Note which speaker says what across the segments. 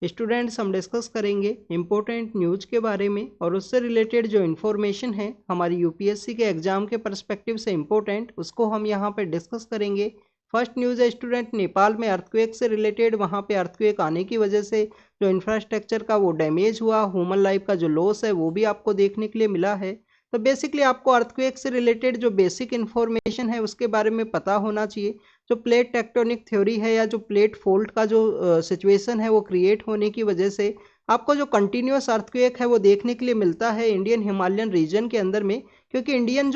Speaker 1: Students, हम discuss करेंगे important news के बारे में और उससे रिलेटेड जो इन्फॉर्मेशन है हमारी यूपीएससी के एग्जाम के पर्सपेक्टिव से इम्पोर्टेंट, उसको हम यहाँ पे डिस्कस करेंगे। फर्स्ट न्यूज़ है स्टूडेंट, नेपाल में अर्थक्वेक से रिलेटेड, वहाँ पे अर्थक्वेक आने की वजह से जो इंफ्रास्ट्रक्चर का वो डैमेज हुआ, ह्यूमन लाइफ का जो लॉस है वो भी आपको देखने के लिए मिला है। तो बेसिकली आपको अर्थक्वेक से रिलेटेड जो बेसिक इन्फॉर्मेशन है उसके बारे में पता होना चाहिए। जो प्लेट टेक्टोनिक थ्योरी है या जो प्लेट फोल्ड का जो सिचुएशन है वो क्रिएट होने की वजह से आपको जो कंटिन्यूस अर्थक्वेक है वो देखने के लिए मिलता है इंडियन हिमालयन रीजन के अंदर में, क्योंकि इंडियन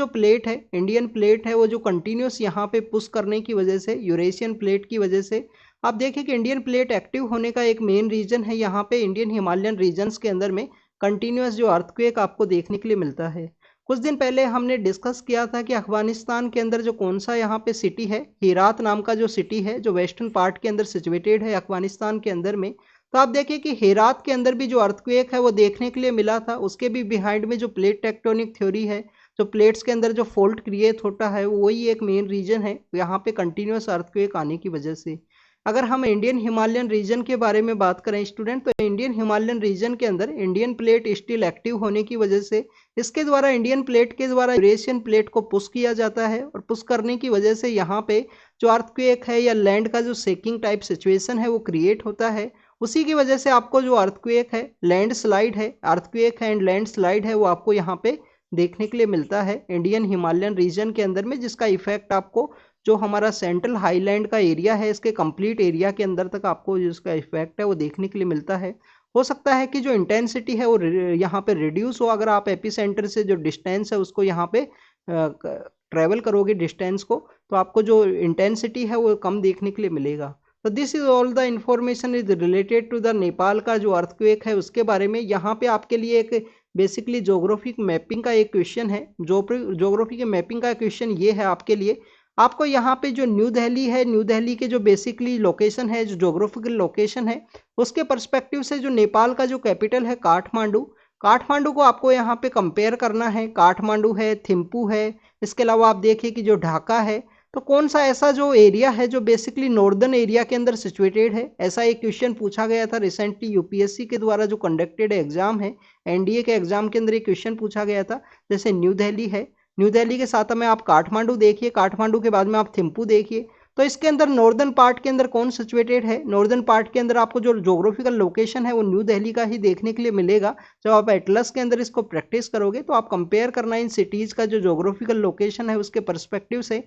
Speaker 1: प्लेट है वो जो कंटिन्यूस यहाँ पे पुश करने की वजह से, यूरेशियन प्लेट की वजह से आप देखें कि इंडियन प्लेट एक्टिव होने का एक मेन रीजन है यहाँ पे इंडियन हिमालयन रीजन्स के अंदर में कंटिन्यूस जो अर्थक्वेक आपको देखने के लिए मिलता है। कुछ दिन पहले हमने डिस्कस किया था कि अफगानिस्तान के अंदर जो कौन सा यहाँ पे सिटी है, हीरात नाम का जो सिटी है जो वेस्टर्न पार्ट के अंदर सिचुएटेड है अफगानिस्तान के अंदर में। तो आप देखिए कि हीरात के अंदर भी जो अर्थक्वेक है वो देखने के लिए मिला था, उसके भी बिहाइंड में जो प्लेट टेक्टोनिक थ्योरी है, जो प्लेट्स के अंदर जो फॉल्ट क्रिएट होता है वही एक मेन रीजन है यहाँ पे कंटिन्यूस अर्थक्वेक आने की वजह से। अगर हम इंडियन हिमालयन रीजन के बारे में बात करें स्टूडेंट, तो इंडियन हिमालयन रीजन के अंदर इंडियन प्लेट स्टिल एक्टिव होने की वजह से इसके द्वारा इंडियन प्लेट के द्वारा यूरेशियन प्लेट को पुश किया जाता है और पुश करने की वजह से यहाँ पे जो अर्थक्वेक है या लैंड का जो शेकिंग टाइप सिचुएशन है वो क्रिएट होता है। उसी की वजह से आपको जो अर्थक्वेक है, लैंडस्लाइड है, अर्थक्वेक है एंड लैंडस्लाइड है वो आपको यहाँ पे देखने के लिए मिलता है इंडियन हिमालयन रीजन के अंदर में, जिसका इफेक्ट आपको जो हमारा सेंट्रल हाईलैंड का एरिया है इसके कंप्लीट एरिया के अंदर तक आपको जिसका इफेक्ट है वो देखने के लिए मिलता है। हो सकता है कि जो इंटेंसिटी है वो यहाँ पे रिड्यूस हो अगर आप एपी सेंटर से जो डिस्टेंस है उसको यहाँ पे ट्रेवल करोगे डिस्टेंस को, तो आपको जो इंटेंसिटी है वो कम देखने के लिए मिलेगा। तो this is all the information is related to the Nepal का जो अर्थक्वेक है उसके बारे में। यहाँ पे आपके लिए एक बेसिकली जोग्राफिक मैपिंग का एक क्वेश्चन है। जोग्राफी के मैपिंग का क्वेश्चन ये है आपके लिए, आपको यहाँ पे जो न्यू दिल्ली है, न्यू दिल्ली के जो बेसिकली लोकेशन है, जो जोग्राफिकल लोकेशन है उसके पर्सपेक्टिव से जो नेपाल का जो कैपिटल है काठमांडू, काठमांडू को आपको यहाँ पे कंपेयर करना है। काठमांडू है, थिम्पू है, इसके अलावा आप देखिए कि जो ढाका है, तो कौन सा ऐसा जो एरिया है जो बेसिकली नॉर्दर्न एरिया के अंदर सिचुएटेड है। ऐसा एक क्वेश्चन पूछा गया था रिसेंटली यूपीएससी के द्वारा जो कंडक्टेड एग्जाम है, एनडीए के एग्जाम के अंदर एक क्वेश्चन पूछा गया था। जैसे न्यू दिल्ली है, न्यू दिल्ली के साथ में आप काठमांडू देखिए, काठमांडू के बाद में आप थिम्पू देखिए, तो इसके अंदर नॉर्दर्न पार्ट के अंदर कौन सिचुएटेड है। नॉर्दर्न पार्ट के अंदर आपको जो जोग्राफिकल लोकेशन है वो न्यू दिल्ली का ही देखने के लिए मिलेगा। जब आप एटलस के अंदर इसको प्रैक्टिस करोगे तो आप कंपेयर करना इन सिटीज़ का जो जोग्राफिकल लोकेशन है उसके परस्पेक्टिव से।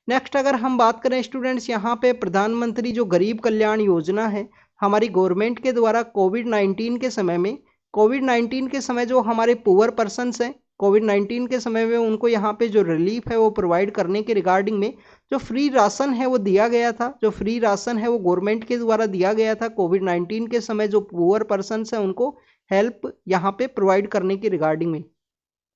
Speaker 1: नेक्स्ट अगर हम बात करें स्टूडेंट्स, यहाँ पे प्रधानमंत्री जो गरीब कल्याण योजना है हमारी गवर्नमेंट के द्वारा कोविड-19 के समय जो हमारे पुअर पर्सनस हैं, कोविड-19 के समय में उनको यहाँ पे जो रिलीफ है वो प्रोवाइड करने के रिगार्डिंग में जो फ्री राशन है वो दिया गया था। जो फ्री राशन है वो गवर्नमेंट के द्वारा दिया गया था कोविड-19 के समय। जो पुअर पर्सनस हैं उनको हेल्प यहाँ पे प्रोवाइड करने की रिगार्डिंग में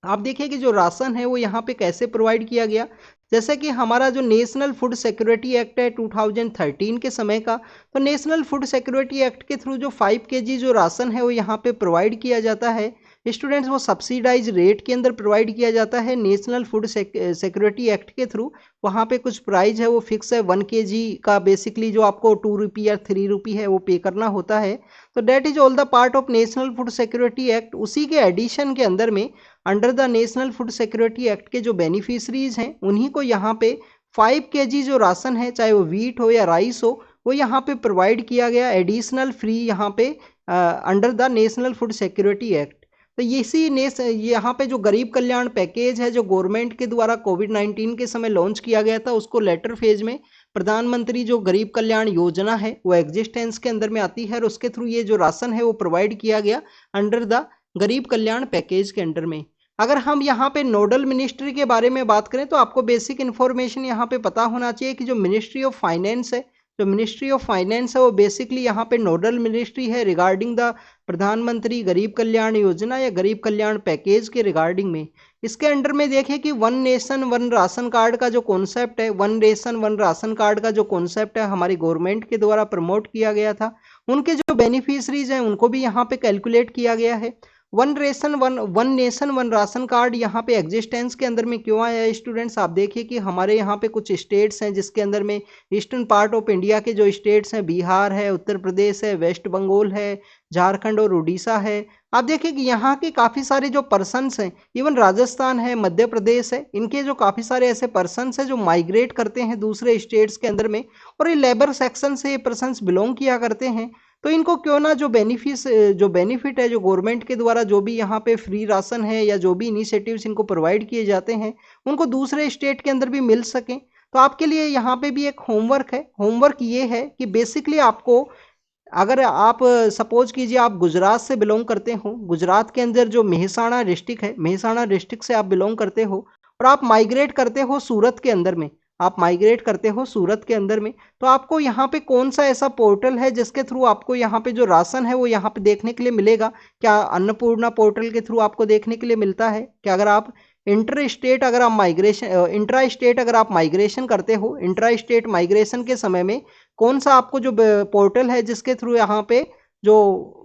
Speaker 1: आप देखिए कि जो राशन है वो यहाँ पे कैसे प्रोवाइड किया गया। जैसे कि हमारा जो नेशनल फूड सिक्योरिटी एक्ट है 2013 के समय का, तो नेशनल फूड सिक्योरिटी एक्ट के थ्रू जो 5 kg जो राशन है वो यहाँ पे प्रोवाइड किया जाता है स्टूडेंट्स, वो सब्सिडाइज रेट के अंदर प्रोवाइड किया जाता है नेशनल फूड सिक्योरिटी एक्ट के थ्रू। वहाँ पे कुछ प्राइस है वो फिक्स है 1 kg का, बेसिकली जो आपको 2 रुपी या 3 रुपी है वो पे करना होता है। तो that is all the part of national food security act. उसी के एडिशन के अंदर में under the national food security act के जो बेनिफिशरीज हैं उन्हीं को यहाँ पे 5 kg जो राशन है, चाहे वो वीट हो या राइस हो, वो यहाँ पे प्रोवाइड किया गया एडिशनल फ्री यहाँ पे under the national food security act. तो यहाँ पे जो गरीब कल्याण पैकेज है जो गवर्नमेंट के द्वारा कोविड-19 के समय लॉन्च किया गया था, उसको लेटर फेज में प्रधानमंत्री जो गरीब कल्याण योजना है वो एग्जिस्टेंस के अंदर में आती है और उसके थ्रू ये जो राशन है वो प्रोवाइड किया गया अंडर द गरीब कल्याण पैकेज के अंडर में। अगर हम यहाँ पे नोडल मिनिस्ट्री के बारे में बात करें तो आपको बेसिक इन्फॉर्मेशन यहाँ पे पता होना चाहिए कि जो मिनिस्ट्री ऑफ फाइनेंस है, जो मिनिस्ट्री ऑफ फाइनेंस है वो बेसिकली यहाँ पे नोडल मिनिस्ट्री है रिगार्डिंग द प्रधानमंत्री गरीब कल्याण योजना या गरीब कल्याण पैकेज के रिगार्डिंग में। इसके अंडर में देखिए कि one nation one ration card का जो कॉन्सेप्ट है, one nation one ration card का जो कॉन्सेप्ट है हमारी गवर्नमेंट के द्वारा प्रमोट किया गया था। उनके जो बेनिफिशरीज हैं उनको भी यहाँ पे कैलकुलेट किया गया है। One nation one ration card यहाँ पे एग्जिस्टेंस के अंदर में क्यों आया है स्टूडेंट्स? आप देखिए कि हमारे यहाँ पे कुछ स्टेट्स हैं जिसके अंदर में ईस्टर्न पार्ट ऑफ इंडिया के जो स्टेट्स हैं, बिहार है, उत्तर प्रदेश है, वेस्ट बंगाल है, झारखंड और उड़ीसा है। आप देखिए कि यहाँ के काफ़ी सारे जो पर्सन्स हैं, इवन राजस्थान है, मध्य प्रदेश है, इनके जो काफ़ी सारे ऐसे पर्सन्स हैं जो माइग्रेट करते हैं दूसरे स्टेट्स के अंदर में, और ये लेबर सेक्शन से ये पर्सन्स बिलोंग किया करते हैं। तो इनको क्यों ना जो बेनिफिट है जो गवर्नमेंट के द्वारा जो भी यहाँ पे फ्री राशन है या जो भी इनिशिएटिव्स इनको प्रोवाइड किए जाते हैं, उनको दूसरे स्टेट के अंदर भी मिल सकें। तो आपके लिए यहाँ पे भी एक होमवर्क है। होमवर्क ये है कि बेसिकली आपको, अगर आप सपोज कीजिए आप गुजरात से बिलोंग करते हो, गुजरात के अंदर जो मेहसाणा डिस्ट्रिक्ट है, मेहसाणा डिस्ट्रिक्ट से आप बिलोंग करते हो और आप माइग्रेट करते हो सूरत के अंदर में, आप माइग्रेट करते हो सूरत के अंदर में, तो आपको यहाँ पे कौन सा ऐसा पोर्टल है जिसके थ्रू आपको यहाँ पे जो राशन है वो यहाँ पे देखने के लिए मिलेगा? क्या अन्नपूर्णा पोर्टल के थ्रू आपको देखने के लिए मिलता है? क्या अगर आप इंट्रा स्टेट अगर आप माइग्रेशन करते हो, इंट्रा स्टेट माइग्रेशन के समय में कौन सा आपको जो पोर्टल है जिसके थ्रू यहाँ पे जो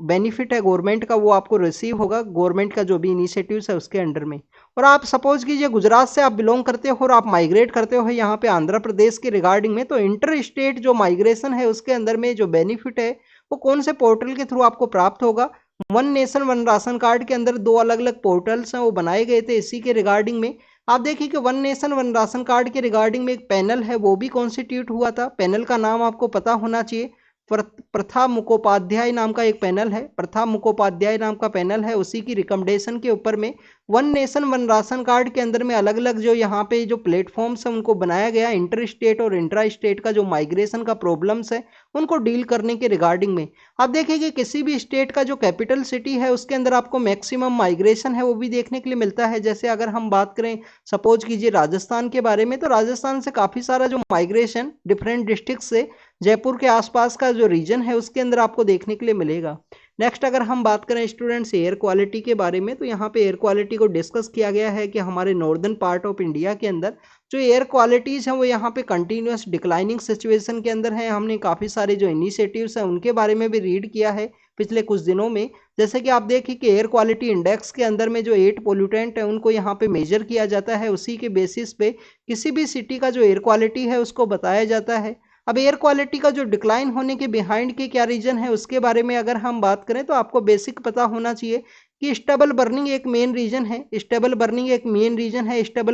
Speaker 1: बेनिफिट है गवर्नमेंट का वो आपको रिसीव होगा, गवर्नमेंट का जो भी इनिशिएटिव्स है उसके अंडर में। और आप सपोज कीजिए गुजरात से आप बिलोंग करते हो और आप माइग्रेट करते हो यहाँ पे आंध्र प्रदेश के रिगार्डिंग में, तो इंटर स्टेट जो माइग्रेशन है उसके अंदर में जो बेनिफिट है वो कौन से पोर्टल के थ्रू आपको प्राप्त होगा? One nation one ration card के अंदर दो अलग अलग पोर्टल्स हैं वो बनाए गए थे इसी के रिगार्डिंग में। आप देखिए कि one nation one ration card के रिगार्डिंग में एक पैनल है वो भी कॉन्स्टिट्यूट हुआ था। पैनल का नाम आपको पता होना चाहिए, प्रथा मुखोपाध्याय नाम का एक पैनल है, प्रथा मुखोपाध्याय नाम का पैनल है। उसी की रिकमेंडेशन के ऊपर में one nation one ration card के अंदर में अलग अलग जो यहाँ पे जो प्लेटफॉर्म्स हैं उनको बनाया गया, इंटर स्टेट और इंट्रा स्टेट का जो माइग्रेशन का प्रॉब्लम्स है उनको डील करने के रिगार्डिंग में। आप देखिए कि किसी भी स्टेट का जो कैपिटल सिटी है उसके अंदर आपको मैक्सिमम माइग्रेशन है वो भी देखने के लिए मिलता है। जैसे अगर हम बात करें सपोज कीजिए राजस्थान के बारे में, तो राजस्थान से काफ़ी सारा जो माइग्रेशन डिफरेंट डिस्ट्रिक्ट से जयपुर के आसपास का जो रीजन है उसके अंदर आपको देखने के लिए मिलेगा। नेक्स्ट अगर हम बात करें स्टूडेंट्स एयर क्वालिटी के बारे में, तो यहाँ पे एयर क्वालिटी को डिस्कस किया गया है कि हमारे नॉर्दर्न पार्ट ऑफ इंडिया के अंदर जो एयर क्वालिटीज़ हैं वो यहाँ पे कंटिन्यूस डिक्लाइनिंग सिचुएशन के अंदर है। हमने काफ़ी सारे जो इनिशिएटिव्स हैं उनके बारे में भी रीड किया है पिछले कुछ दिनों में। जैसे कि आप देखिए कि एयर क्वालिटी इंडेक्स के अंदर में जो 8 पोल्यूटेंट है उनको यहाँ पे मेजर किया जाता है, उसी के बेसिस पे किसी भी सिटी का जो एयर क्वालिटी है उसको बताया जाता है। अब एयर क्वालिटी का जो डिक्लाइन होने के बिहाइंड के क्या रीजन है उसके बारे में अगर हम बात करें तो आपको बेसिक पता होना चाहिए कि स्टेबल बर्निंग एक मेन रीजन है। स्टेबल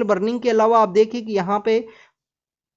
Speaker 1: बर्निंग के अलावा आप देखिए कि यहाँ पे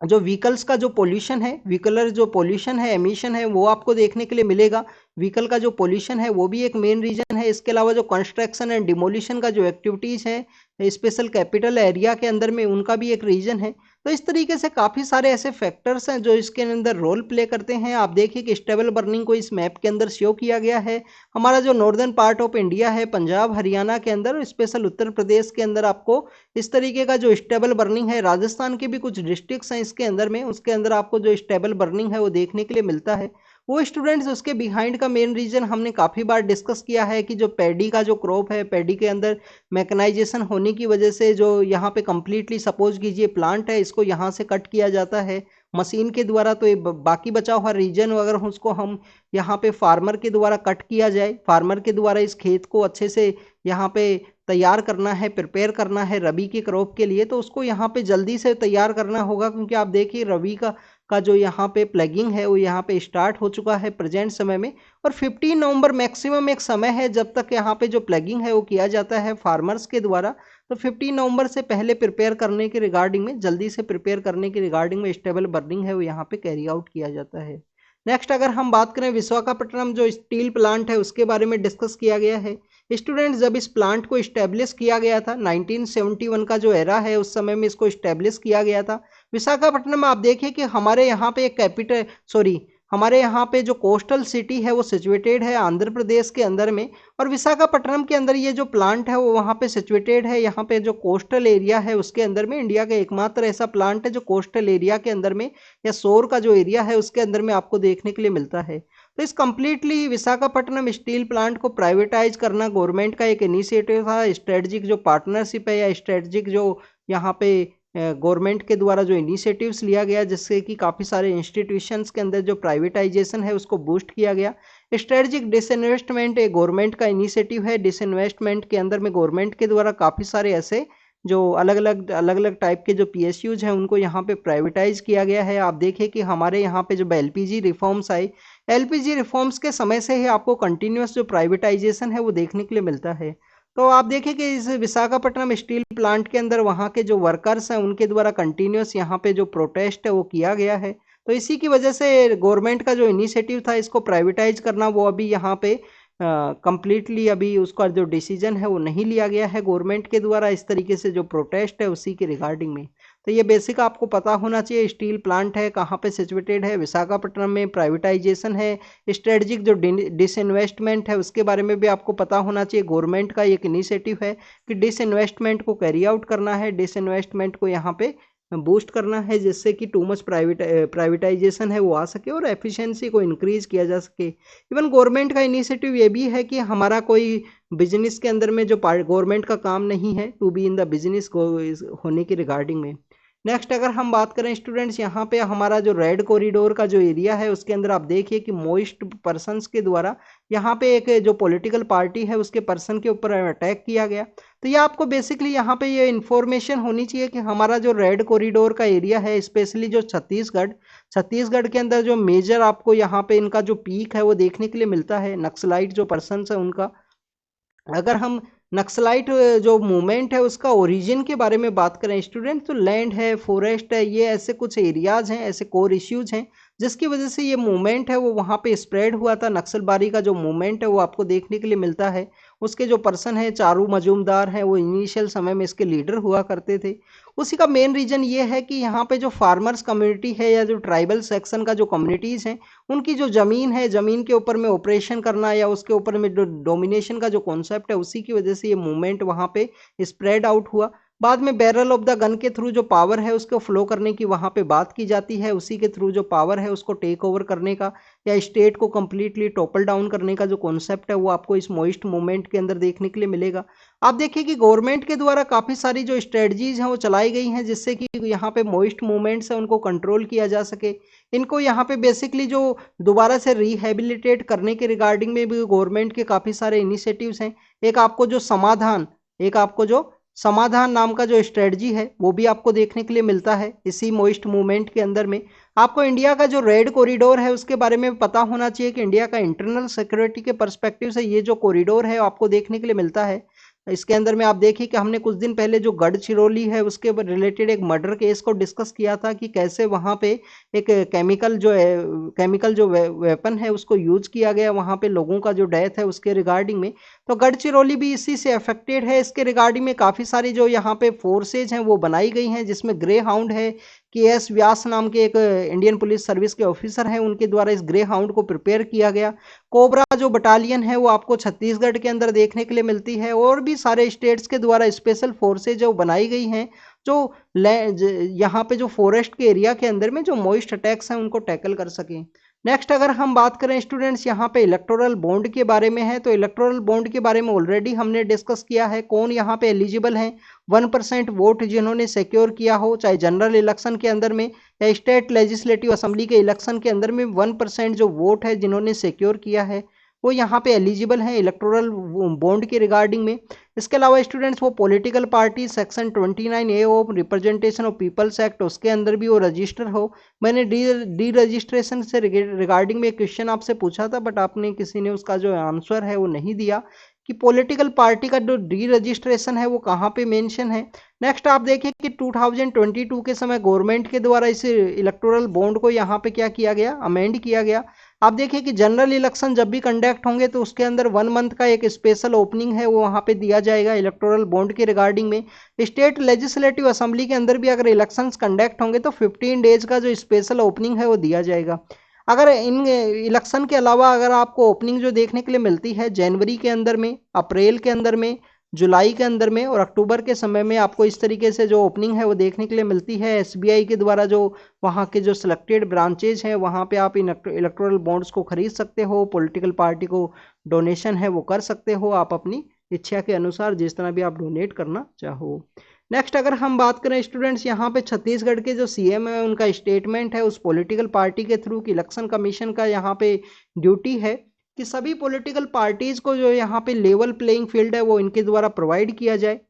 Speaker 1: जो व्हीकल्स का जो पोल्यूशन है, व्हीकलर जो पोल्यूशन है, एमिशन है, वो आपको देखने के लिए मिलेगा। व्हीकल का जो पोल्यूशन है वो भी एक मेन रीजन है। इसके अलावा जो कंस्ट्रक्शन एंड डिमोलिशन का जो एक्टिविटीज़ है स्पेशल कैपिटल एरिया के अंदर में, उनका भी एक रीजन है। तो इस तरीके से काफ़ी सारे ऐसे फैक्टर्स हैं जो इसके अंदर रोल प्ले करते हैं। आप देखिए कि स्टेबल बर्निंग को इस मैप के अंदर शो किया गया है। हमारा जो नॉर्दर्न पार्ट ऑफ इंडिया है, पंजाब हरियाणा के अंदर और स्पेशल उत्तर प्रदेश के अंदर आपको इस तरीके का जो स्टेबल बर्निंग है, राजस्थान के भी कुछ डिस्ट्रिक्ट्स हैं इसके अंदर में, उसके अंदर आपको जो स्टेबल बर्निंग है वो देखने के लिए मिलता है। वो स्टूडेंट्स उसके बिहाइंड का मेन रीजन हमने काफ़ी बार डिस्कस किया है कि जो पैडी का जो क्रॉप है, पैडी के अंदर मैकेनाइजेशन होने की वजह से जो यहाँ पे कंप्लीटली सपोज कीजिए प्लांट है, इसको यहाँ से कट किया जाता है मशीन के द्वारा। तो ये बाकी बचा हुआ रीजन अगर उसको हम यहाँ पे फार्मर के द्वारा कट किया जाए, फार्मर के द्वारा इस खेत को अच्छे से यहाँ पे तैयार करना है, प्रिपेयर करना है रबी के क्रॉप के लिए, तो उसको यहाँ पे जल्दी से तैयार करना होगा। क्योंकि आप देखिए रबी का जो यहाँ पे प्लगिंग है वो यहाँ पे स्टार्ट हो चुका है प्रेजेंट समय में, और 15 नवंबर मैक्सिमम एक समय है जब तक यहाँ पे जो प्लगिंग है वो किया जाता है फार्मर्स के द्वारा। तो 15 नवंबर से पहले प्रिपेयर करने के रिगार्डिंग में, जल्दी से प्रिपेयर करने के रिगार्डिंग में स्टेबल बर्निंग है वो यहाँ पे कैरी आउट किया जाता है। नेक्स्ट अगर हम बात करें विशाखापट्टनम जो स्टील प्लांट है उसके बारे में डिस्कस किया गया है। स्टूडेंट्स जब इस प्लांट को इस्टेब्लिश किया गया था, 1971 का जो एरा है उस समय में इसको इस्टेब्लिश किया गया था। विशाखापट्टनम आप देखिए कि हमारे यहाँ पे एक हमारे यहाँ पे जो कोस्टल सिटी है वो सिचुएटेड है आंध्र प्रदेश के अंदर में, और विशाखापट्टनम के अंदर ये जो प्लांट है वो वहाँ पे सिचुएटेड है। यहाँ पे जो कोस्टल एरिया है उसके अंदर में इंडिया का एकमात्र ऐसा प्लांट है जो कोस्टल एरिया के अंदर में या शोर का जो एरिया है उसके अंदर में आपको देखने के लिए मिलता है। तो इस कंप्लीटली विशाखापट्टनम स्टील प्लांट को प्राइवेटाइज करना गवर्नमेंट का एक इनिशिएटिव था। स्ट्रेटजिक जो पार्टनरशिप है या स्ट्रेटजिक जो यहाँ पे गवर्नमेंट के द्वारा जो इनिशिएटिव्स लिया गया, जिससे कि काफ़ी सारे इंस्टीट्यूशंस के अंदर जो प्राइवेटाइजेशन है उसको बूस्ट किया गया। स्ट्रेटजिक डिसइन्वेस्टमेंट एक गवर्नमेंट का इनिशिएटिव है। डिसइन्वेस्टमेंट के अंदर में गवर्नमेंट के द्वारा काफ़ी सारे ऐसे जो अलग अलग टाइप के जो पीएसयूज हैं उनको यहाँ पे प्राइवेटाइज किया गया है। आप देखिए कि हमारे यहाँ पे जब एलपीजी रिफॉर्म्स आए, एलपीजी रिफॉर्म्स के समय से ही आपको कंटिन्यूस जो प्राइवेटाइजेशन है वो देखने के लिए मिलता है। तो आप देखिए कि इस विशाखापट्टनम स्टील प्लांट के अंदर वहाँ के जो वर्कर्स हैं उनके द्वारा कंटिन्यूस यहाँ पे जो प्रोटेस्ट है वो किया गया है। तो इसी की वजह से गवर्नमेंट का जो इनिशिएटिव था इसको प्राइवेटाइज करना, वो अभी यहाँ पे कंप्लीटली अभी उसका जो डिसीजन है वो नहीं लिया गया है गवर्नमेंट के द्वारा। इस तरीके से जो प्रोटेस्ट है उसी के रिगार्डिंग में, तो ये बेसिक आपको पता होना चाहिए। स्टील प्लांट है, कहाँ पे सिचुएटेड है, विशाखापट्टनम में, प्राइवेटाइजेशन है, स्ट्रेटजिक जो डिसइन्वेस्टमेंट है उसके बारे में भी आपको पता होना चाहिए। गवर्नमेंट का एक इनिशिएटिव है कि डिसइन्वेस्टमेंट को कैरी आउट करना है, डिसइन्वेस्टमेंट को यहाँ पे बूस्ट करना है, जिससे कि टू मच प्राइवेटाइजेशन है वो आ सके और एफिशिएंसी को इंक्रीज किया जा सके। इवन गवर्नमेंट का इनिशिएटिव ये भी है कि हमारा कोई बिजनेस के अंदर में जो गवर्नमेंट का काम नहीं है to be in the business होने की रिगार्डिंग में। नेक्स्ट अगर हम बात करें स्टूडेंट्स, यहाँ पे हमारा जो रेड कॉरिडोर का जो एरिया है उसके अंदर आप देखिए कि मोइस्ट पर्सन्स के द्वारा यहाँ पे एक जो पॉलिटिकल पार्टी है उसके पर्सन के ऊपर अटैक किया गया। तो ये आपको बेसिकली यहाँ पे ये इन्फॉर्मेशन होनी चाहिए कि हमारा जो रेड कॉरिडोर का एरिया है, स्पेशली जो छत्तीसगढ़ के अंदर जो मेजर आपको यहाँ पे इनका जो पीक है वो देखने के लिए मिलता है, नक्सलाइट जो पर्सन है उनका। अगर हम नक्सलाइट जो मूवमेंट है उसका ओरिजिन के बारे में बात करें स्टूडेंट, तो लैंड है, फॉरेस्ट है, ये ऐसे कुछ एरियाज हैं, ऐसे कोर इश्यूज हैं जिसकी वजह से ये मूवमेंट है वो वहाँ पे स्प्रेड हुआ था। नक्सलबारी का जो मूवमेंट है वो आपको देखने के लिए मिलता है। उसके जो पर्सन है चारू मजूमदार हैं, वो इनिशियल समय में इसके लीडर हुआ करते थे। उसी का मेन रीजन ये है कि यहाँ पे जो फार्मर्स कम्युनिटी है या जो ट्राइबल सेक्शन का जो कम्युनिटीज़ हैं उनकी जो ज़मीन है, ज़मीन के ऊपर में ऑपरेशन करना या उसके ऊपर में जो डोमिनेशन का जो कॉन्सेप्ट है, उसी की वजह से ये मूवमेंट वहाँ पे स्प्रेड आउट हुआ। बाद में बैरल ऑफ द गन के थ्रू जो पावर है उसको फ्लो करने की वहाँ पे बात की जाती है। उसी के थ्रू जो पावर है उसको टेक ओवर करने का या स्टेट को कम्प्लीटली टॉपल डाउन करने का जो कॉन्सेप्ट है वो आपको इस मोइस्ट मूवमेंट के अंदर देखने के लिए मिलेगा। आप देखिए कि गवर्नमेंट के द्वारा काफ़ी सारी जो स्ट्रेटजीज हैं वो चलाई गई हैं जिससे कि यहाँ पे मोइस्ट मूवमेंट्स है उनको कंट्रोल किया जा सके। इनको यहाँ पे बेसिकली जो दोबारा से रिहेबिलिटेट करने के रिगार्डिंग में भी गवर्नमेंट के काफ़ी सारे इनिशिएटिव्स हैं। एक आपको जो समाधान नाम का जो स्ट्रेटजी है वो भी आपको देखने के लिए मिलता है इसी मोइस्ट मूवमेंट के अंदर में। आपको इंडिया का जो रेड कॉरिडोर है उसके बारे में पता होना चाहिए कि इंडिया का इंटरनल सिक्योरिटी के पर्सपेक्टिव से ये जो कॉरिडोर है आपको देखने के लिए मिलता है। इसके अंदर में आप देखिए कि हमने कुछ दिन पहले जो गढ़चिरौली है उसके रिलेटेड एक मर्डर केस को डिस्कस किया था कि कैसे वहाँ पे एक केमिकल जो वेपन है उसको यूज किया गया, वहाँ पे लोगों का जो डेथ है उसके रिगार्डिंग में। तो गढ़चिरौली भी इसी से अफेक्टेड है। इसके रिगार्डिंग में काफ़ी सारी जो यहाँ पे फोर्सेज हैं वो बनाई गई हैं, जिसमें ग्रे हाउंड है, KS व्यास नाम के एक इंडियन पुलिस सर्विस के ऑफिसर हैं, उनके द्वारा इस ग्रे हाउंड को प्रिपेयर किया गया। कोबरा जो बटालियन है वो आपको छत्तीसगढ़ के अंदर देखने के लिए मिलती है और भी सारे स्टेट्स के द्वारा स्पेशल फोर्सेज जो बनाई गई हैं जो यहाँ पे जो फॉरेस्ट के एरिया के अंदर में जो मॉइस्ट अटैक्स हैं उनको टैकल कर सकें। नेक्स्ट अगर हम बात करें स्टूडेंट्स यहाँ पे इलेक्टोरल बॉन्ड के बारे में है, तो इलेक्टोरल बॉन्ड के बारे में ऑलरेडी हमने डिस्कस किया है। कौन यहाँ पे एलिजिबल है, 1% वोट जिन्होंने सिक्योर किया हो, चाहे जनरल इलेक्शन के अंदर में या स्टेट लेजिस्लेटिव असेंबली के इलेक्शन के अंदर में 1% जो वोट है जिन्होंने सिक्योर किया है वो यहाँ पे एलिजिबल हैं इलेक्टोरल बॉन्ड के रिगार्डिंग में। इसके अलावा स्टूडेंट्स वो political party section 29A of representation of people's act उसके अंदर भी वो रजिस्टर हो। मैंने डी रजिस्ट्रेशन से रिगार्डिंग में एक क्वेश्चन आपसे पूछा था बट आपने किसी ने उसका जो आंसर है वो नहीं दिया कि पॉलिटिकल पार्टी का जो डी रजिस्ट्रेशन है वो कहाँ पे मेंशन है। नेक्स्ट आप देखिए कि 2022 के समय गवर्नमेंट के द्वारा इस इलेक्टोरल बॉन्ड को यहाँ पे क्या किया गया, अमेंड किया गया। आप देखिए कि जनरल इलेक्शन जब भी कंडक्ट होंगे तो उसके अंदर 1 मंथ का एक स्पेशल ओपनिंग है वो वहाँ पे दिया जाएगा इलेक्टोरल बॉन्ड के रिगार्डिंग में। स्टेट लेजिस्लेटिव असेंबली के अंदर भी अगर इलेक्शंस कंडक्ट होंगे तो 15 डेज का जो स्पेशल ओपनिंग है वो दिया जाएगा। अगर इन इलेक्शन के अलावा अगर आपको ओपनिंग जो देखने के लिए मिलती है जनवरी के अंदर में, अप्रैल के अंदर में, जुलाई के अंदर में और अक्टूबर के समय में आपको इस तरीके से जो ओपनिंग है वो देखने के लिए मिलती है। SBI के द्वारा जो वहाँ के जो सिलेक्टेड ब्रांचेज हैं वहाँ पे आप इलेक्टोरल बॉन्ड्स को खरीद सकते हो, पॉलिटिकल पार्टी को डोनेशन है वो कर सकते हो, आप अपनी इच्छा के अनुसार जिस तरह भी आप डोनेट करना चाहो। नेक्स्ट अगर हम बात करें स्टूडेंट्स, यहाँ पे छत्तीसगढ़ के जो सीएम है उनका स्टेटमेंट है उस पॉलिटिकल पार्टी के थ्रू कि इलेक्शन कमीशन का यहाँ पे ड्यूटी है कि सभी पॉलिटिकल पार्टीज को जो यहाँ पे लेवल प्लेइंग फील्ड है वो इनके द्वारा प्रोवाइड किया जाए।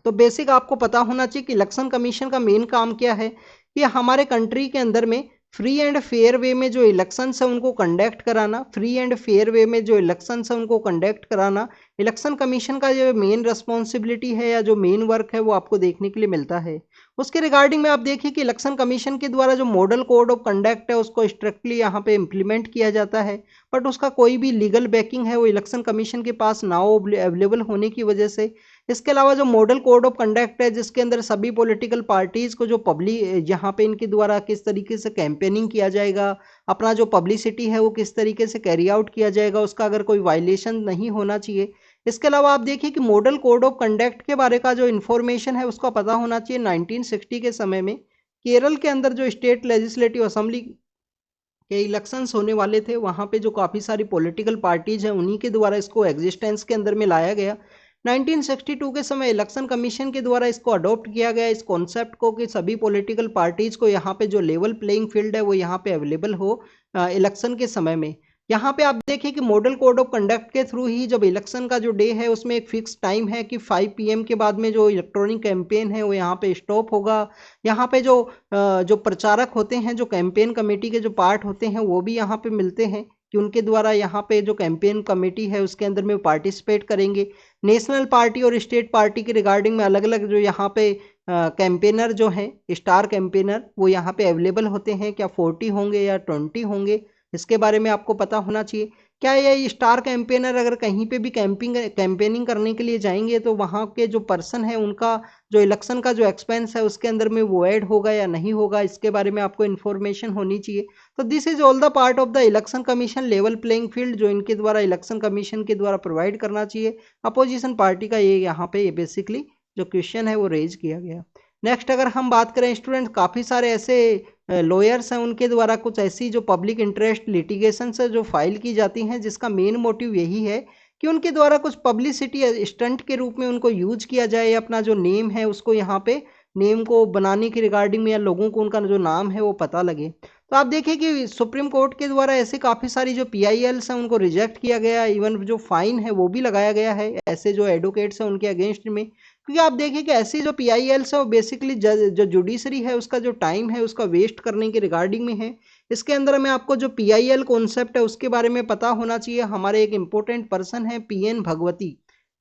Speaker 1: तो बेसिक आपको पता होना चाहिए कि इलेक्शन कमीशन का मेन काम क्या है कि हमारे कंट्री के अंदर में फ्री एंड फेयर वे में जो इलेक्शंस है उनको कंडक्ट कराना, फ्री एंड फेयर वे में जो इलेक्शंस है उनको कंडक्ट कराना इलेक्शन कमीशन का जो मेन रिस्पॉन्सिबिलिटी है या जो मेन वर्क है वो आपको देखने के लिए मिलता है। उसके रिगार्डिंग में आप देखिए कि इलेक्शन कमीशन के द्वारा जो मॉडल कोड ऑफ कंडक्ट है उसको स्ट्रिक्टली यहाँ पे इम्प्लीमेंट किया जाता है, बट उसका कोई भी लीगल बैकिंग है वो इलेक्शन कमीशन के पास ना अवेलेबल होने की वजह से। इसके अलावा जो मॉडल कोड ऑफ कंडक्ट है जिसके अंदर सभी पॉलिटिकल पार्टीज को जो पब्लिक यहाँ पे इनके द्वारा किस तरीके से कैंपेनिंग किया जाएगा, अपना जो पब्लिसिटी है वो किस तरीके से कैरी आउट किया जाएगा, उसका अगर कोई वायलेशन नहीं होना चाहिए। इसके अलावा आप देखिए कि मॉडल कोड ऑफ कंडक्ट के बारे का जो इन्फॉर्मेशन है उसका पता होना चाहिए। 1960 के समय में केरल के अंदर जो स्टेट लेजिस्लेटिव असेंबली के इलेक्शंस होने वाले थे, वहाँ पे जो काफ़ी सारी पॉलिटिकल पार्टीज हैं उन्हीं के द्वारा इसको एग्जिस्टेंस के अंदर में लाया गया। 1962 के समय इलेक्शन कमीशन के द्वारा इसको अडॉप्ट किया गया इस कॉन्सेप्ट को कि सभी पॉलिटिकल पार्टीज को यहाँ पे जो लेवल प्लेइंग फील्ड है वो यहाँ पे अवेलेबल हो इलेक्शन के समय में। यहाँ पे आप देखिए कि मॉडल कोड ऑफ कंडक्ट के थ्रू ही जब इलेक्शन का जो डे है उसमें एक फिक्स टाइम है कि 5 PM के बाद में जो इलेक्ट्रॉनिक कैंपेन है वो यहाँ पे स्टॉप होगा। यहाँ पे जो प्रचारक होते हैं, जो कैंपेन कमेटी के जो पार्ट होते हैं वो भी यहाँ पे मिलते हैं कि उनके द्वारा यहाँ पे जो कैंपेन कमेटी है उसके अंदर में पार्टिसिपेट करेंगे। नेशनल पार्टी और स्टेट पार्टी के रिगार्डिंग में अलग अलग जो यहाँ पे कैंपेनर जो हैं, स्टार कैंपेनर, वो यहाँ पे अवेलेबल होते हैं। क्या 40 होंगे या 20 होंगे, इसके बारे में आपको पता होना चाहिए। क्या ये स्टार कैंपेनर अगर कहीं पे भी कैंपेनिंग करने के लिए जाएंगे तो वहाँ के जो पर्सन है उनका जो इलेक्शन का जो एक्सपेंस है उसके अंदर में वो ऐड होगा या नहीं होगा, इसके बारे में आपको इन्फॉर्मेशन होनी चाहिए। तो this is all the part of the election commission level playing field जो इनके द्वारा इलेक्शन कमीशन के द्वारा प्रोवाइड करना चाहिए अपोजिशन पार्टी का। ये यहाँ पे बेसिकली जो क्वेश्चन है वो रेज किया गया। नेक्स्ट अगर हम बात करें स्टूडेंट, काफ़ी सारे ऐसे लॉयर्स हैं उनके द्वारा कुछ ऐसी जो पब्लिक इंटरेस्ट लिटिगेशन से जो फाइल की जाती हैं जिसका मेन मोटिव यही है कि उनके द्वारा कुछ पब्लिसिटी स्टंट के रूप में उनको यूज किया जाए, अपना जो नेम है उसको यहाँ पे नेम को बनाने की रिगार्डिंग में या लोगों को उनका जो नाम है वो पता लगे। तो आप देखिए कि सुप्रीम कोर्ट के द्वारा ऐसे काफ़ी सारी जो PILs हैं उनको रिजेक्ट किया गया, इवन जो फाइन है वो भी लगाया गया है ऐसे जो एडवोकेट्स हैं उनके अगेंस्ट में। क्योंकि आप देखिए कि ऐसी जो PILs है वो बेसिकली जो जुडिशरी है उसका जो टाइम है उसका वेस्ट करने के रिगार्डिंग में है। इसके अंदर में आपको जो PIL कॉन्सेप्ट है उसके बारे में पता होना चाहिए। हमारे एक इम्पोर्टेंट पर्सन है PN भगवती,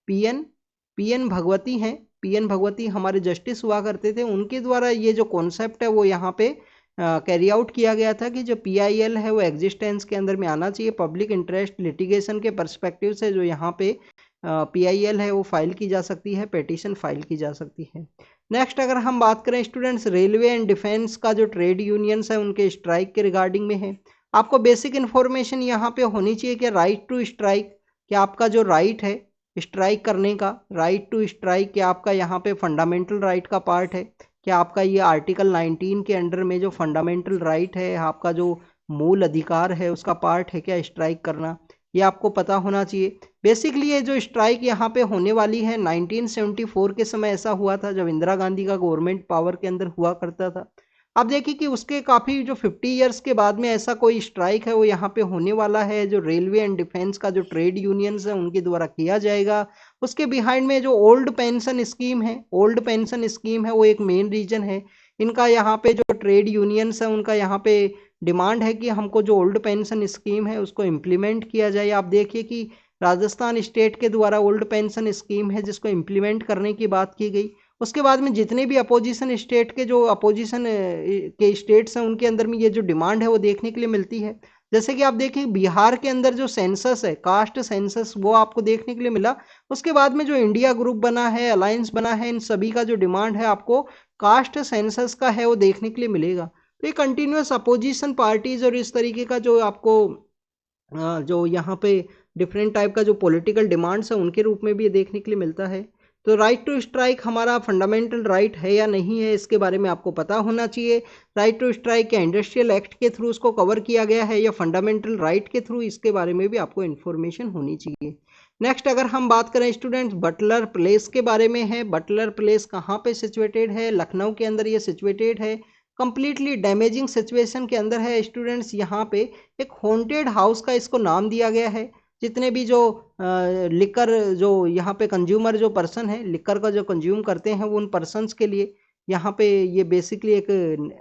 Speaker 1: PN भगवती हैं। PN भगवती हमारे जस्टिस हुआ करते थे, उनके द्वारा ये जो कॉन्सेप्ट है वो यहाँ पे कैरी आउट किया गया था कि जो PIL है वो एग्जिस्टेंस के अंदर में आना चाहिए। पब्लिक इंटरेस्ट लिटिगेशन के परस्पेक्टिव से जो यहाँ पे PIL है वो फाइल की जा सकती है, पेटिशन फाइल की जा सकती है। नेक्स्ट अगर हम बात करें स्टूडेंट्स, रेलवे एंड डिफेंस का जो ट्रेड यूनियंस है उनके स्ट्राइक के रिगार्डिंग में है। आपको बेसिक इन्फॉर्मेशन यहाँ पे होनी चाहिए कि राइट टू स्ट्राइक, क्या आपका जो राइट है स्ट्राइक करने का, राइट टू स्ट्राइक क्या आपका यहाँ पे फंडामेंटल राइट का पार्ट है, क्या आपका ये आर्टिकल 19 के अंडर में जो फंडामेंटल राइट है, आपका जो मूल अधिकार है उसका पार्ट है क्या स्ट्राइक करना, ये आपको पता होना चाहिए। बेसिकली ये जो स्ट्राइक यहाँ पे होने वाली है 1974 के समय ऐसा हुआ था जब इंदिरा गांधी का गवर्नमेंट पावर के अंदर हुआ करता था। आप देखिए कि उसके काफ़ी जो 50 ईयर्स के बाद में ऐसा कोई स्ट्राइक है वो यहाँ पे होने वाला है जो रेलवे एंड डिफेंस का जो ट्रेड यूनियंस है उनके द्वारा किया जाएगा। उसके बिहाइंड में जो ओल्ड पेंशन स्कीम है, ओल्ड पेंशन स्कीम है वो एक मेन रीजन है। इनका यहाँ पे जो ट्रेड यूनियंस है उनका यहाँ पे डिमांड है कि हमको जो ओल्ड पेंशन स्कीम है उसको इम्प्लीमेंट किया जाए। आप देखिए कि राजस्थान स्टेट के द्वारा ओल्ड पेंशन स्कीम है जिसको इम्प्लीमेंट करने की बात की गई। उसके बाद में जितने भी अपोजिशन स्टेट के जो अपोजिशन के स्टेट्स हैं उनके अंदर में ये जो डिमांड है वो देखने के लिए मिलती है। जैसे कि आप देखिए बिहार के अंदर जो सेंसस है, कास्ट सेंसस, वो आपको देखने के लिए मिला। उसके बाद में जो इंडिया ग्रुप बना है, अलायंस बना है, इन सभी का जो डिमांड है आपको कास्ट सेंसस का है वो देखने के लिए मिलेगा। तो ये कंटिन्यूस अपोजिशन पार्टीज और इस तरीके का जो आपको जो यहाँ पे डिफरेंट टाइप का जो पॉलिटिकल डिमांड्स है उनके रूप में भी ये देखने के लिए मिलता है। तो राइट टू स्ट्राइक हमारा फंडामेंटल राइट है या नहीं है, इसके बारे में आपको पता होना चाहिए। राइट टू स्ट्राइक क्या इंडस्ट्रियल एक्ट के थ्रू उसको कवर किया गया है या फंडामेंटल राइट के थ्रू, इसके बारे में भी आपको इन्फॉर्मेशन होनी चाहिए। नेक्स्ट अगर हम बात करें स्टूडेंट्स बटलर प्लेस के बारे में है। बटलर प्लेस कहाँ पे सिचुएटेड है? लखनऊ के अंदर ये सिचुएटेड है। कंप्लीटली डैमेजिंग सिचुएशन के अंदर है स्टूडेंट्स। यहाँ पे एक हॉन्टेड हाउस का इसको नाम दिया गया है। जितने भी जो लिकर जो यहाँ पे कंज्यूमर जो पर्सन है, लिकर का जो कंज्यूम करते हैं, वो उन पर्सनस के लिए यहाँ पे ये बेसिकली एक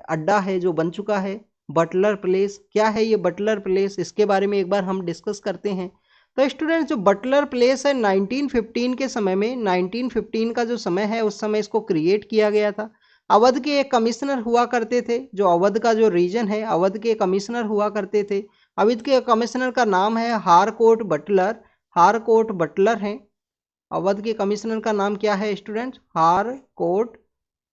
Speaker 1: अड्डा है जो बन चुका है। बटलर प्लेस क्या है ये बटलर प्लेस, इसके बारे में एक बार हम डिस्कस करते हैं। तो स्टूडेंट्स जो बटलर प्लेस है 1915 के समय में, 1915 का जो समय है उस समय इसको क्रिएट किया गया था। अवध के एक कमिश्नर हुआ करते थे, जो अवध का जो रीजन है अवध के कमिश्नर हुआ करते थे। अवध के कमिश्नर का नाम है हारकोर्ट बटलर, हारकोर्ट बटलर हैं। अवध के कमिश्नर का नाम क्या है स्टूडेंट्स? हारकोर्ट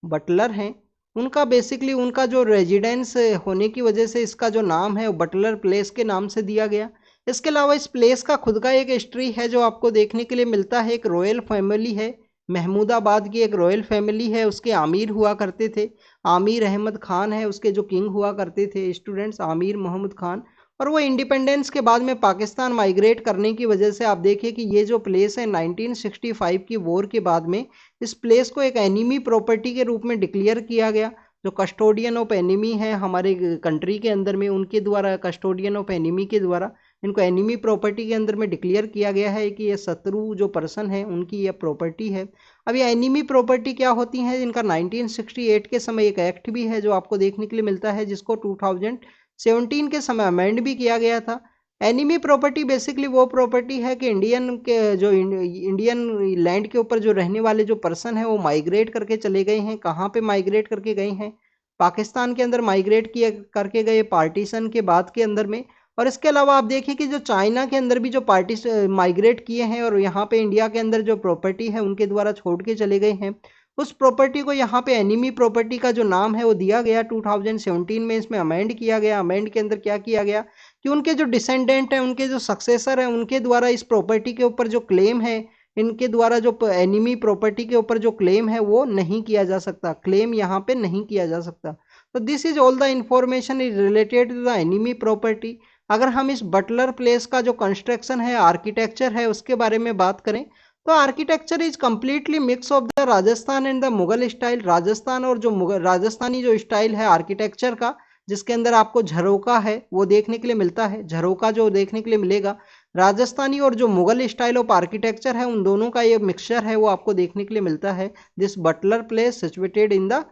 Speaker 1: बटलर हैं। उनका बेसिकली उनका जो रेजिडेंस होने की वजह से इसका जो नाम है वो बटलर प्लेस के नाम से दिया गया। इसके अलावा इस प्लेस का खुद का एक हिस्ट्री है जो आपको देखने के लिए मिलता है। एक रॉयल फैमिली है, महमूदाबाद की एक रॉयल फैमिली है, उसके आमिर हुआ करते थे। आमिर अहमद खान है उसके जो किंग हुआ करते थे स्टूडेंट्स, आमिर मोहम्मद खान। और वो इंडिपेंडेंस के बाद में पाकिस्तान माइग्रेट करने की वजह से आप देखिए कि ये जो प्लेस है 1965 की वॉर के बाद में इस प्लेस को एक एनिमी प्रॉपर्टी के रूप में डिक्लेयर किया गया। जो कस्टोडियन ऑफ एनिमी है हमारे कंट्री के अंदर में, उनके द्वारा कस्टोडियन ऑफ एनिमी के द्वारा इनको एनिमी प्रॉपर्टी के अंदर में डिक्लेयर किया गया है कि ये शत्रु जो पर्सन है उनकी ये प्रॉपर्टी है। अब ये एनिमी प्रॉपर्टी क्या होती है? इनका 1968 के समय एक एक्ट भी है जो आपको देखने के लिए मिलता है, जिसको 2017 के समय अमेंड भी किया गया था। एनिमी प्रॉपर्टी बेसिकली वो प्रॉपर्टी है कि इंडियन के जो इंडियन लैंड के ऊपर जो रहने वाले जो पर्सन है वो माइग्रेट करके चले गए हैं। कहाँ पे माइग्रेट करके गए हैं? पाकिस्तान के अंदर माइग्रेट किए करके गए पार्टीशन के बाद के अंदर में। और इसके अलावा आप देखिए कि जो चाइना के अंदर भी जो पार्टी माइग्रेट किए हैं और यहाँ पे इंडिया के अंदर जो प्रॉपर्टी है उनके द्वारा छोड़ के चले गए हैं, उस प्रॉपर्टी को यहाँ पे एनिमी प्रॉपर्टी का जो नाम है वो दिया गया 2017 में। इसमें अमेंड किया गया। अमेंड के अंदर क्या किया गया कि उनके जो डिसेंडेंट हैं, उनके जो सक्सेसर हैं, उनके द्वारा इस प्रॉपर्टी के ऊपर जो क्लेम है, इनके द्वारा जो एनिमी प्रॉपर्टी के ऊपर जो क्लेम है वो नहीं किया जा सकता, क्लेम यहाँ पे नहीं किया जा सकता। तो this is all the information is related to the enemy property. अगर हम इस बटलर प्लेस का जो कंस्ट्रक्शन है, आर्किटेक्चर है, उसके बारे में बात करें तो architecture is completely mix of the Rajasthan and the Mughal style. Rajasthan और जो मुगल राजस्थानी जो स्टाइल है आर्किटेक्चर का, जिसके अंदर आपको झरोका है वो देखने के लिए मिलता है, झरोका जो देखने के लिए मिलेगा, राजस्थानी और जो मुगल स्टाइल ऑफ आर्किटेक्चर है उन दोनों का ये मिक्सचर है वो आपको देखने के लिए मिलता है। This Butler place situated in the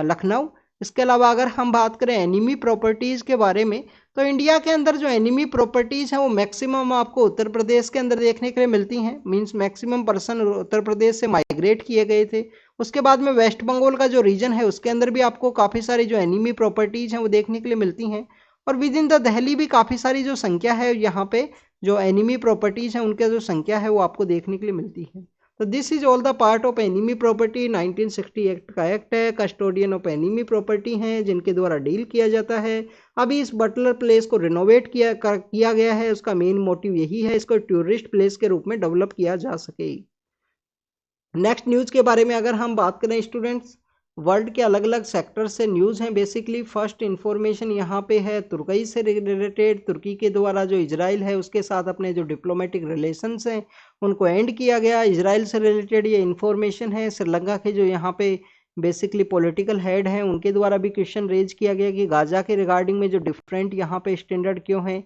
Speaker 1: Lucknow. इसके अलावा अगर हम बात करें एनिमी प्रॉपर्टीज़ के बारे में, तो इंडिया के अंदर जो एनिमी प्रॉपर्टीज़ हैं वो मैक्सिमम आपको उत्तर प्रदेश के अंदर देखने के लिए मिलती हैं। Means maximum person Uttar Pradesh से माइग्रेट किए गए थे। उसके बाद में वेस्ट बंगाल का जो रीजन है उसके अंदर भी आपको काफ़ी सारी जो एनिमी प्रॉपर्टीज़ हैं वो देखने के लिए मिलती हैं। और विद इन द दिल्ली भी काफ़ी सारी जो संख्या है यहाँ पे जो एनिमी प्रॉपर्टीज़ हैं उनके जो संख्या है वो आपको देखने के लिए मिलती है। तो this is all the part of enemy property. 1960 act का एक्ट है, कस्टोडियन ऑफ एनिमी प्रॉपर्टी हैं जिनके द्वारा डील किया जाता है। अभी इस बटलर प्लेस को रिनोवेट किया गया है। उसका मेन मोटिव यही है इसको टूरिस्ट प्लेस के रूप में डेवलप किया जा सके। नेक्स्ट न्यूज़ के बारे में अगर हम बात करें स्टूडेंट्स, वर्ल्ड के अलग अलग सेक्टर से न्यूज़ हैं। बेसिकली फर्स्ट इन्फॉर्मेशन यहाँ पे है तुर्की से रिलेटेड। तुर्की के द्वारा जो इजराइल है उसके साथ अपने जो डिप्लोमेटिक रिलेशंस हैं उनको एंड किया गया। इजराइल से रिलेटेड ये इन्फॉर्मेशन है। श्रीलंका के जो यहाँ पे बेसिकली पॉलिटिकल हेड हैं उनके द्वारा भी क्वेश्चन रेज किया गया कि गाजा के रिगार्डिंग में जो डिफरेंट यहाँ पे स्टैंडर्ड क्यों है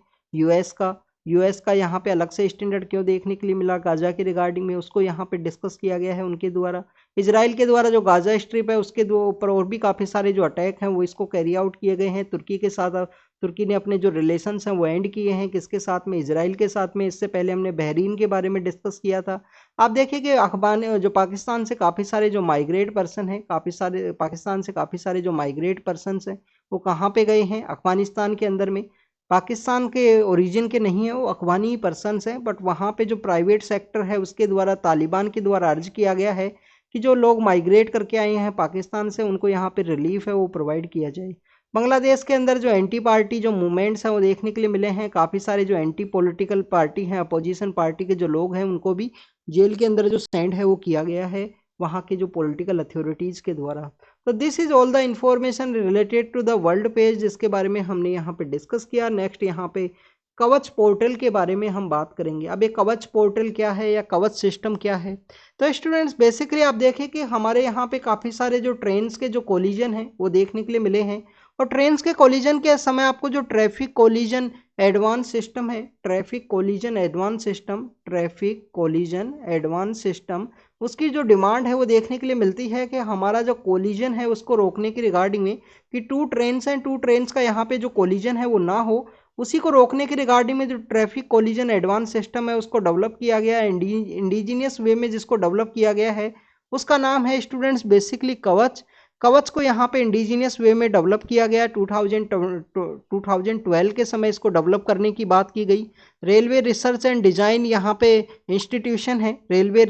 Speaker 1: यूएस का यहाँ पे अलग से स्टैंडर्ड क्यों देखने के लिए मिला गाजा के रिगार्डिंग में, उसको यहाँ पे डिस्कस किया गया है उनके द्वारा। इजराइल के द्वारा जो गाजा स्ट्रिप है उसके ऊपर और भी काफ़ी सारे जो अटैक हैं वो इसको कैरी आउट किए गए हैं तुर्की के साथ। तुर्की ने अपने जो रिलेशंस हैं वो एंड किए हैं किसके साथ में? इजराइल के साथ में। इससे पहले हमने बहरीन के बारे में डिस्कस किया था। आप देखिए कि अखबार जो पाकिस्तान से काफ़ी सारे जो माइग्रेट पर्सन हैं, काफ़ी सारे पाकिस्तान से काफ़ी सारे जो माइग्रेट पर्सन हैं वो कहाँ पे गए हैं? अफगानिस्तान के अंदर में। पाकिस्तान के ओरिजिन के नहीं है, वो अफगानी पर्सनस हैं, बट वहाँ पे जो प्राइवेट सेक्टर है उसके द्वारा तालिबान के द्वारा अर्ज किया गया है कि जो लोग माइग्रेट करके आए हैं पाकिस्तान से उनको यहाँ पे रिलीफ है वो प्रोवाइड किया जाए। बांग्लादेश के अंदर जो एंटी पार्टी जो मूवमेंट्स हैं वो देखने के लिए मिले हैं। काफ़ी सारे जो एंटी पॉलिटिकल पार्टी हैं, अपोजिशन पार्टी के जो लोग हैं उनको भी जेल के अंदर जो सेंड है वो किया गया है वहाँ के जो पॉलिटिकल अथॉरिटीज़ के द्वारा। तो this is all the information related to the world page जिसके बारे में हमने यहाँ पे डिस्कस किया। नेक्स्ट यहाँ पे कवच पोर्टल के बारे में हम बात करेंगे। अब ये कवच पोर्टल क्या है या कवच सिस्टम क्या है? तो स्टूडेंट्स बेसिकली आप देखें कि हमारे यहाँ पे काफ़ी सारे जो ट्रेन्स के जो कोलिजन हैं वो देखने के लिए मिले हैं, और ट्रेन्स के कोलिजन के समय आपको जो ट्रैफिक कोलिजन एडवांस सिस्टम है, traffic collision advance system, traffic collision advance system, उसकी जो डिमांड है वो देखने के लिए मिलती है कि हमारा जो कोलिजन है उसको रोकने की रिगार्डिंग में कि टू ट्रेन्स हैं, टू ट्रेन्स का यहाँ पे जो कोलिजन है वो ना हो, उसी को रोकने के रिगार्डिंग में जो ट्रैफिक कोलिजन एडवांस सिस्टम है उसको डेवलप किया गया है इंडिजीनियस वे में। जिसको डेवलप किया गया है उसका नाम है स्टूडेंट्स बेसिकली कवच। कवच को यहाँ पे इंडिजीनियस वे में डेवलप किया गया 2012 के समय इसको डेवलप करने की बात की गई। रेलवे रिसर्च एंड डिजाइन यहाँ पे इंस्टीट्यूशन है, रेलवे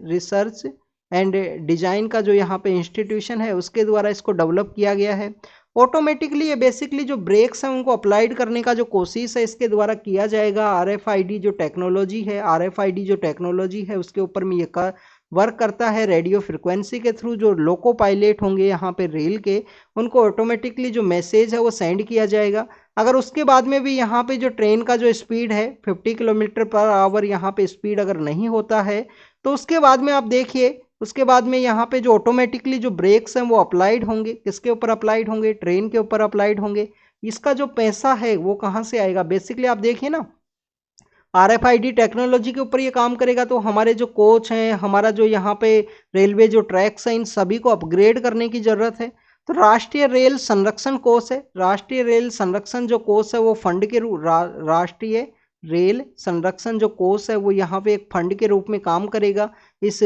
Speaker 1: रिसर्च एंड डिजाइन का जो यहाँ पे इंस्टीट्यूशन है उसके द्वारा इसको डेवलप किया गया है। ऑटोमेटिकली ये बेसिकली जो ब्रेक्स हैं उनको अप्लाइड करने का जो कोशिश है इसके द्वारा किया जाएगा। आरएफआईडी जो टेक्नोलॉजी है, आरएफआईडी जो टेक्नोलॉजी है उसके ऊपर में ये वर्क करता है। रेडियो फ्रिक्वेंसी के थ्रू जो लोको पायलट होंगे यहाँ पे रेल के, उनको ऑटोमेटिकली जो मैसेज है वो सेंड किया जाएगा। अगर उसके बाद में भी यहाँ पे जो ट्रेन का जो स्पीड है 50 किलोमीटर पर आवर यहाँ पे स्पीड अगर नहीं होता है तो उसके बाद में आप देखिए उसके बाद में यहाँ पे जो ऑटोमेटिकली जो ब्रेक्स हैं वो अप्लाइड होंगे। किसके ऊपर अप्लाइड होंगे? ट्रेन के ऊपर अप्लाइड होंगे। इसका जो पैसा है वो कहाँ से आएगा? बेसिकली आप देखिए ना, आरएफआईडी टेक्नोलॉजी के ऊपर ये काम करेगा तो हमारे जो कोच हैं, हमारा जो यहाँ पे रेलवे जो ट्रैक्स हैं, इन सभी को अपग्रेड करने की ज़रूरत है। तो राष्ट्रीय रेल संरक्षण कोष है, राष्ट्रीय रेल संरक्षण जो कोष है वो फंड के रूप राष्ट्रीय रेल संरक्षण जो कोष है वो यहाँ पे एक फंड के रूप में काम करेगा। इस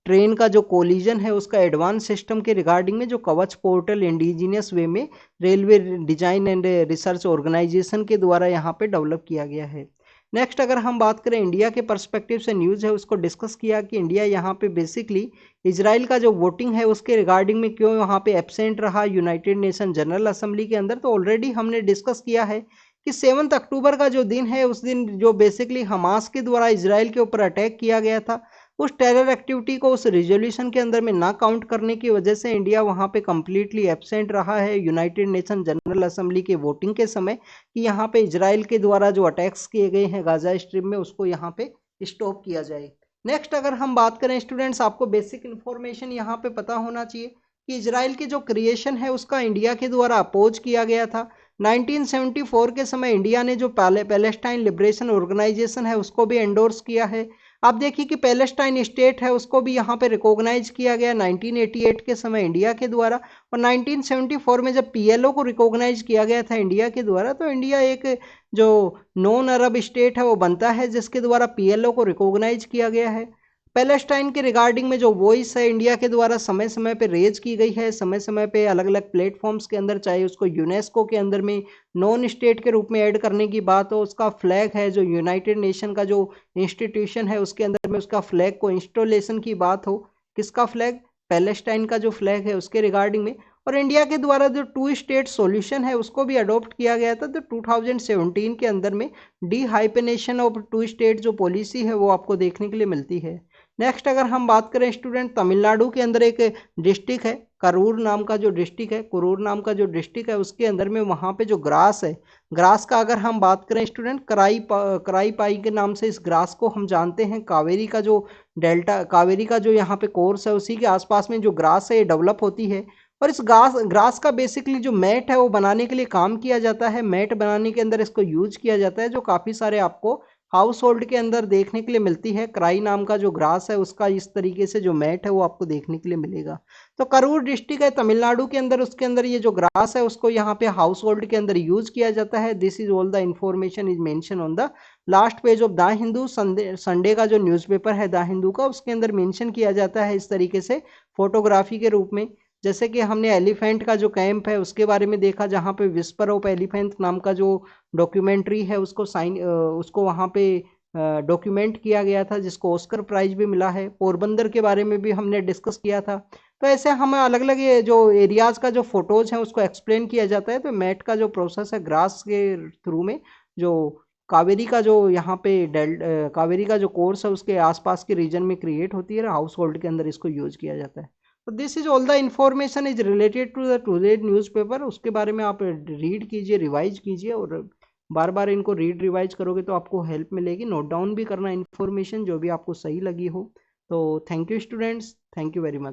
Speaker 1: ट्रेन का जो कोलिजन है उसका एडवांस सिस्टम के रिगार्डिंग में जो कवच पोर्टल इंडिजीनियस वे में railway design and research organisation के द्वारा यहाँ पे डेवलप किया गया है। नेक्स्ट अगर हम बात करें इंडिया के पर्सपेक्टिव से न्यूज़ है उसको डिस्कस किया कि इंडिया यहाँ पे बेसिकली इजराइल का जो वोटिंग है उसके रिगार्डिंग में क्यों वहाँ पे एब्सेंट रहा यूनाइटेड नेशन जनरल असेंबली के अंदर। तो ऑलरेडी हमने डिस्कस किया है कि 7 अक्टूबर का जो दिन है उस दिन जो बेसिकली हमास के द्वारा इजराइल के ऊपर अटैक किया गया था, उस टेरर एक्टिविटी को उस रिजोल्यूशन के अंदर में ना काउंट करने की वजह से इंडिया वहाँ पे कम्प्लीटली एब्सेंट रहा है यूनाइटेड नेशन जनरल असेंबली के वोटिंग के समय कि यहाँ पे इजराइल के द्वारा जो अटैक्स किए गए हैं गाजा स्ट्रिप में उसको यहाँ पे स्टॉप किया जाए। नेक्स्ट अगर हम बात करें स्टूडेंट्स, आपको बेसिक इन्फॉर्मेशन यहाँ पे पता होना चाहिए कि इजराइल की जो क्रिएशन है उसका इंडिया के द्वारा अपोज किया गया था। 1974 के समय इंडिया ने जो पैलेस्टाइन लिबरेशन ऑर्गेनाइजेशन है उसको भी एंडोर्स किया है। आप देखिए कि पैलेस्टाइन स्टेट है उसको भी यहाँ पे रिकॉग्नाइज किया गया 1988 के समय इंडिया के द्वारा, और 1974 में जब पीएलओ को रिकॉग्नाइज किया गया था इंडिया के द्वारा तो इंडिया एक जो नॉन अरब स्टेट है वो बनता है जिसके द्वारा पीएलओ को रिकॉग्नाइज किया गया है। पैलेस्टाइन के रिगार्डिंग में जो वॉइस है इंडिया के द्वारा समय समय पे रेज की गई है, समय समय पे अलग अलग प्लेटफॉर्म्स के अंदर, चाहे उसको यूनेस्को के अंदर में नॉन स्टेट के रूप में ऐड करने की बात हो, उसका फ्लैग है जो यूनाइटेड नेशन का जो इंस्टीट्यूशन है उसके अंदर में उसका फ्लैग को इंस्टॉलेशन की बात हो, किसका फ्लैग? पैलेस्टाइन का जो फ्लैग है उसके रिगार्डिंग में। और इंडिया के द्वारा जो 2 स्टेट सॉल्यूशन है उसको भी अडॉप्ट किया गया था। तो 2017 के अंदर में डी हाइपेनेशन ऑफ 2 स्टेट जो पॉलिसी है वो आपको देखने के लिए मिलती है। नेक्स्ट अगर हम बात करें स्टूडेंट, तमिलनाडु के अंदर एक डिस्ट्रिक्ट है करूर नाम का जो डिस्ट्रिक्ट है, कुरूर नाम का जो डिस्ट्रिक्ट है उसके अंदर में वहाँ पे जो ग्रास है, ग्रास का अगर हम बात करें स्टूडेंट, कराई पाई के नाम से इस ग्रास को हम जानते हैं। कावेरी का जो डेल्टा, कावेरी का जो यहाँ पे कोर्स है उसी के आसपास में जो ग्रास है ये डेवलप होती है। और इस ग्रास का बेसिकली जो मैट है वो बनाने के लिए काम किया जाता है। मैट बनाने के अंदर इसको यूज किया जाता है जो काफ़ी सारे आपको हाउस होल्ड के अंदर देखने के लिए मिलती है। कराई नाम का जो ग्रास है उसका इस तरीके से जो मैट है वो आपको देखने के लिए मिलेगा। तो करूर डिस्ट्रिक्ट है तमिलनाडु के अंदर, उसके अंदर ये जो ग्रास है उसको यहाँ पे हाउस होल्ड के अंदर यूज किया जाता है। This is all the information is mention on the last page of the Hindu. Sunday का जो न्यूज़पेपर है द हिंदू का, उसके अंदर मेंशन किया जाता है इस तरीके से फोटोग्राफी के रूप में। जैसे कि हमने एलिफेंट का जो कैंप है उसके बारे में देखा जहाँ पे विस्पर ऑफ एलिफेंट नाम का जो डॉक्यूमेंट्री है उसको वहाँ पे डॉक्यूमेंट किया गया था जिसको ऑस्कर प्राइज भी मिला है। पोरबंदर के बारे में भी हमने डिस्कस किया था। तो ऐसे हमें अलग अलग ये जो एरियाज़ का जो फोटोज़ हैं उसको एक्सप्लेन किया जाता है। तो मैट का जो प्रोसेस है ग्रास के थ्रू में जो कावेरी का जो यहाँ पे कावेरी का जो कोर्स है उसके आसपास के रीजन में क्रिएट होती है, हाउस होल्ड के अंदर इसको यूज किया जाता है। तो this is all the information is related to the today newspaper. उसके बारे में आप रीड कीजिए, रिवाइज कीजिए, और बार बार इनको रीड रिवाइज करोगे तो आपको हेल्प मिलेगी। नोट डाउन भी करना इन्फॉर्मेशन जो भी आपको सही लगी हो। तो thank you students, thank you very much.